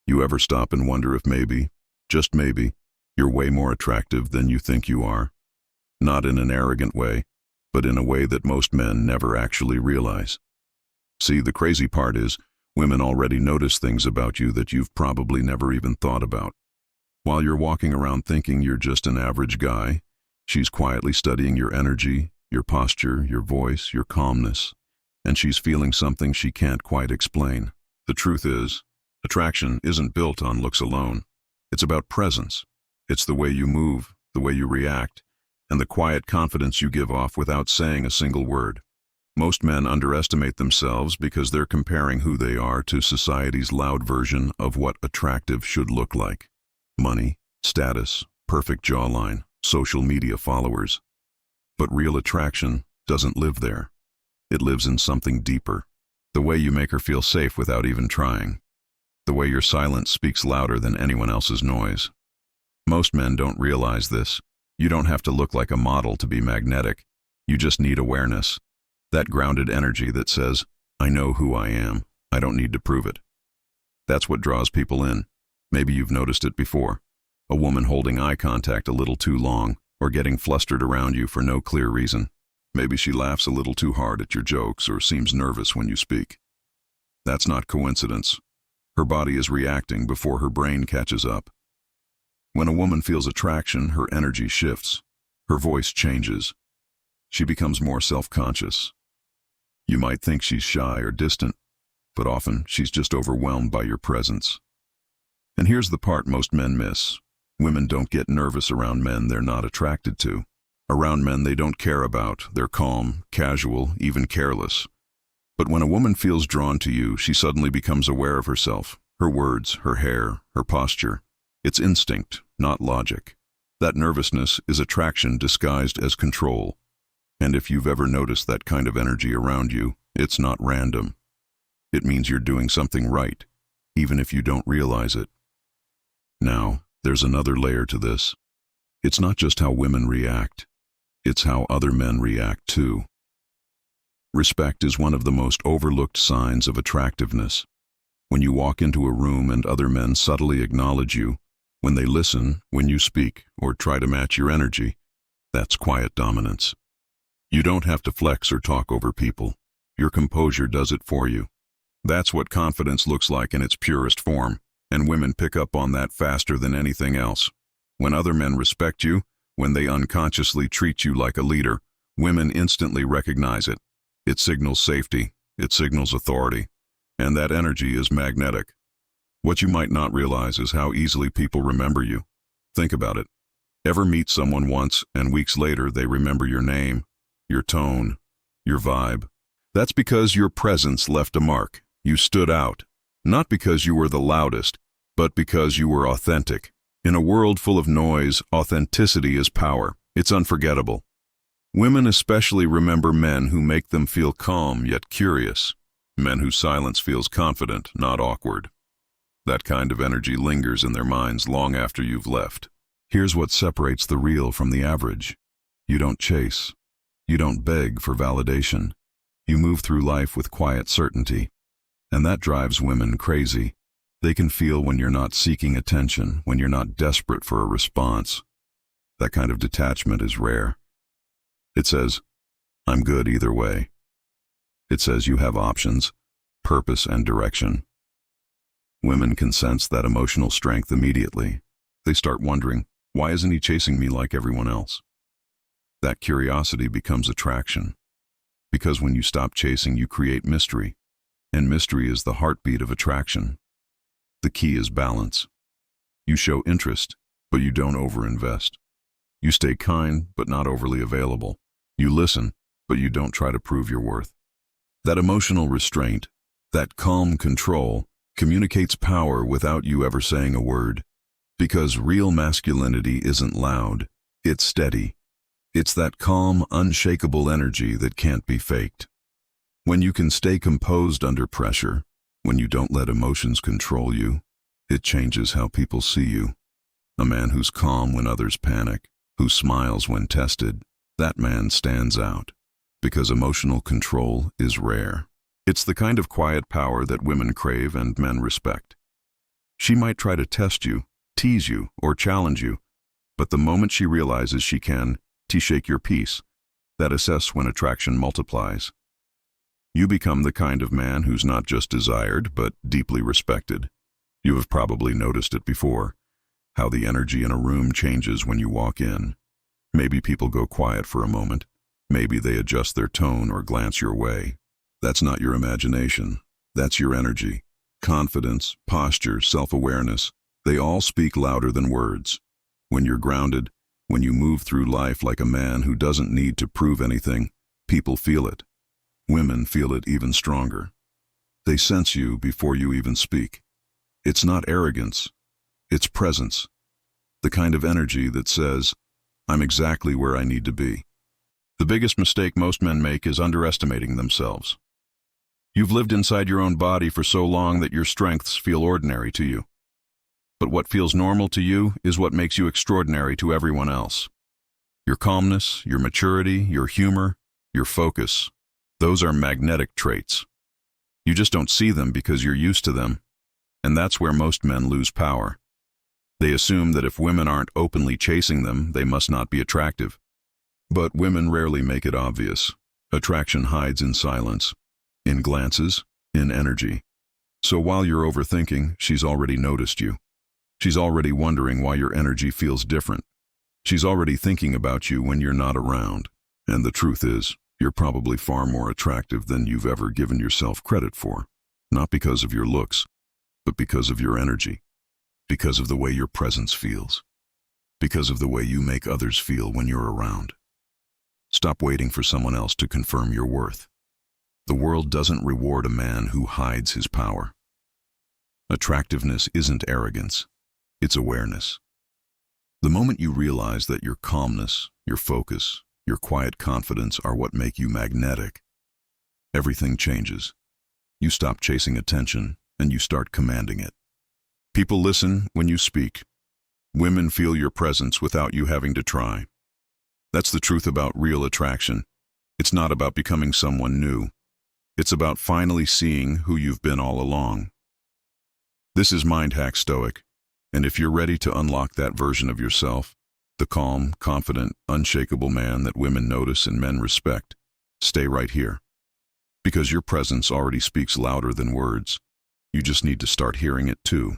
You ever stop and wonder if maybe, just maybe, you're way more attractive than you think you are? Not in an arrogant way, but in a way that most men never actually realize. See, the crazy part is, women already notice things about you that you've probably never even thought about. While you're walking around thinking you're just an average guy, she's quietly studying your energy, your posture, your voice, your calmness, and she's feeling something she can't quite explain. The truth is, attraction isn't built on looks alone. It's about presence. It's the way you move, the way you react, and the quiet confidence you give off without saying a single word. Most men underestimate themselves because they're comparing who they are to society's loud version of what attractive should look like. Money, status, perfect jawline, social media followers. But real attraction doesn't live there. It lives in something deeper. The way you make her feel safe without even trying. The way your silence speaks louder than anyone else's noise. Most men don't realize this. You don't have to look like a model to be magnetic. You just need awareness. That grounded energy that says, I know who I am. I don't need to prove it. That's what draws people in. Maybe you've noticed it before. A woman holding eye contact a little too long, or getting flustered around you for no clear reason. Maybe she laughs a little too hard at your jokes or seems nervous when you speak. That's not coincidence. Her body is reacting before her brain catches up. When a woman feels attraction, her energy shifts. Her voice changes. She becomes more self-conscious. You might think she's shy or distant, but often she's just overwhelmed by your presence. And here's the part most men miss. Women don't get nervous around men they're not attracted to. Around men they don't care about, they're calm, casual, even careless. But when a woman feels drawn to you, she suddenly becomes aware of herself, her words, her hair, her posture. It's instinct, not logic. That nervousness is attraction disguised as control. And if you've ever noticed that kind of energy around you, it's not random. It means you're doing something right, even if you don't realize it. Now, there's another layer to this. It's not just how women react. It's how other men react too. Respect is one of the most overlooked signs of attractiveness. When you walk into a room and other men subtly acknowledge you, when they listen, when you speak, or try to match your energy, that's quiet dominance. You don't have to flex or talk over people. Your composure does it for you. That's what confidence looks like in its purest form, and women pick up on that faster than anything else. When other men respect you, when they unconsciously treat you like a leader, women instantly recognize it. It signals safety, it signals authority, and that energy is magnetic. What you might not realize is how easily people remember you. Think about it. Ever meet someone once and weeks later they remember your name, your tone, your vibe? That's because your presence left a mark. You stood out. Not because you were the loudest, but because you were authentic. In a world full of noise, authenticity is power. It's unforgettable. Women especially remember men who make them feel calm yet curious. Men whose silence feels confident, not awkward. That kind of energy lingers in their minds long after you've left. Here's what separates the real from the average. You don't chase. You don't beg for validation. You move through life with quiet certainty. And that drives women crazy. They can feel when you're not seeking attention, when you're not desperate for a response. That kind of detachment is rare. It says, I'm good either way. It says you have options, purpose, and direction. Women can sense that emotional strength immediately. They start wondering, why isn't he chasing me like everyone else? That curiosity becomes attraction. Because when you stop chasing, you create mystery. And mystery is the heartbeat of attraction. The key is balance. You show interest, but you don't overinvest. You stay kind, but not overly available. You listen, but you don't try to prove your worth. That emotional restraint, that calm control, communicates power without you ever saying a word. Because real masculinity isn't loud, it's steady. It's that calm, unshakable energy that can't be faked. When you can stay composed under pressure, when you don't let emotions control you, it changes how people see you. A man who's calm when others panic, who smiles when tested, that man stands out. Because emotional control is rare. It's the kind of quiet power that women crave and men respect. She might try to test you, tease you, or challenge you, but the moment she realizes she can, shake your peace, that assess when attraction multiplies. You become the kind of man who's not just desired, but deeply respected. You have probably noticed it before, how the energy in a room changes when you walk in. Maybe people go quiet for a moment. Maybe they adjust their tone or glance your way. That's not your imagination. That's your energy. Confidence, posture, self-awareness, they all speak louder than words. When you're grounded, when you move through life like a man who doesn't need to prove anything, people feel it. Women feel it even stronger. They sense you before you even speak. It's not arrogance. It's presence. The kind of energy that says, I'm exactly where I need to be. The biggest mistake most men make is underestimating themselves. You've lived inside your own body for so long that your strengths feel ordinary to you. But what feels normal to you is what makes you extraordinary to everyone else. Your calmness, your maturity, your humor, your focus, those are magnetic traits. You just don't see them because you're used to them, and that's where most men lose power. They assume that if women aren't openly chasing them, they must not be attractive. But women rarely make it obvious. Attraction hides in silence, in glances, in energy. So while you're overthinking, she's already noticed you. She's already wondering why your energy feels different. She's already thinking about you when you're not around. And the truth is, you're probably far more attractive than you've ever given yourself credit for. Not because of your looks, but because of your energy. Because of the way your presence feels. Because of the way you make others feel when you're around. Stop waiting for someone else to confirm your worth. The world doesn't reward a man who hides his power. Attractiveness isn't arrogance. It's awareness. The moment you realize that your calmness, your focus, your quiet confidence are what make you magnetic, everything changes. You stop chasing attention and you start commanding it. People listen when you speak. Women feel your presence without you having to try. That's the truth about real attraction. It's not about becoming someone new. It's about finally seeing who you've been all along. This is Mind Hack Stoic, and if you're ready to unlock that version of yourself, the calm, confident, unshakable man that women notice and men respect, stay right here. Because your presence already speaks louder than words. You just need to start hearing it too.